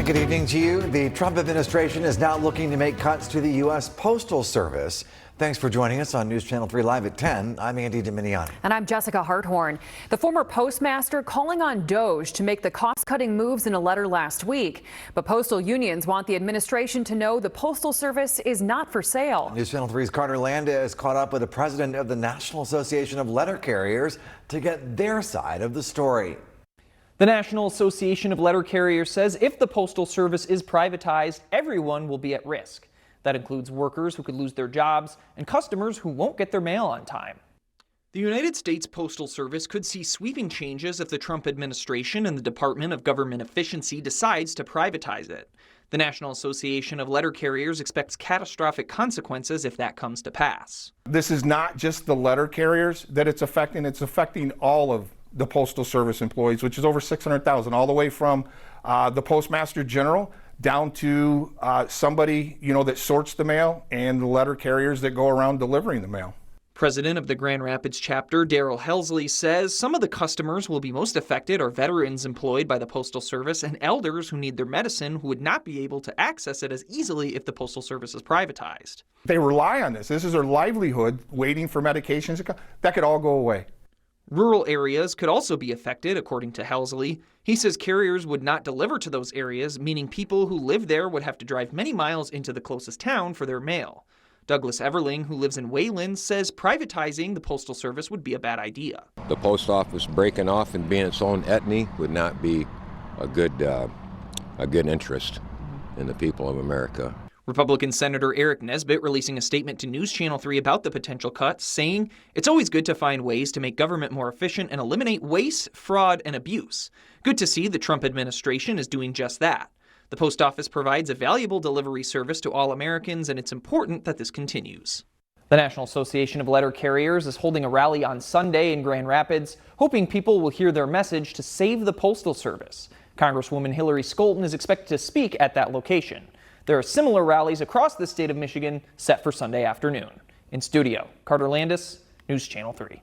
Good evening to you. The Trump administration is now looking to make cuts to the U.S. Postal Service. Thanks for joining us on News Channel 3 Live at 10. I'm Andy Dominiani. And I'm Jessica Harthorn. The former postmaster calling on DOGE to make the cost-cutting moves in a letter last week. But postal unions want the administration to know the Postal Service is not for sale. News Channel 3's Carter Landis caught up with the president of the National Association of Letter Carriers to get their side of the story. The National Association of Letter Carriers says if the Postal Service is privatized, everyone will be at risk. That includes workers who could lose their jobs and customers who won't get their mail on time. The United States Postal Service could see sweeping changes if the Trump administration and the Department of Government Efficiency decides to privatize it. The National Association of Letter Carriers expects catastrophic consequences if that comes to pass. This is not just the letter carriers that it's affecting all of the Postal Service employees, which is over 600,000, all the way from the Postmaster General down to somebody, that sorts the mail and the letter carriers that go around delivering the mail. President of the Grand Rapids chapter, Daryl Helsley, says some of the customers will be most affected are veterans employed by the Postal Service and elders who need their medicine who would not be able to access it as easily if the Postal Service is privatized. They rely on this. This is their livelihood, waiting for medications. That could all go away. Rural areas could also be affected, according to Helsley. He says carriers would not deliver to those areas, meaning people who live there would have to drive many miles into the closest town for their mail. Douglas Everling, who lives in Wayland, says privatizing the Postal Service would be a bad idea. The post office breaking off and being its own entity would not be a good interest in the people of America. Republican Senator Eric Nesbitt releasing a statement to News Channel 3 about the potential cuts, saying, "It's always good to find ways to make government more efficient and eliminate waste, fraud, and abuse. Good to see the Trump administration is doing just that. The post office provides a valuable delivery service to all Americans, and it's important that this continues." The National Association of Letter Carriers is holding a rally on Sunday in Grand Rapids, hoping people will hear their message to save the Postal Service. Congresswoman Hillary Scholten is expected to speak at that location. There are similar rallies across the state of Michigan set for Sunday afternoon. In studio, Carter Landis, News Channel 3.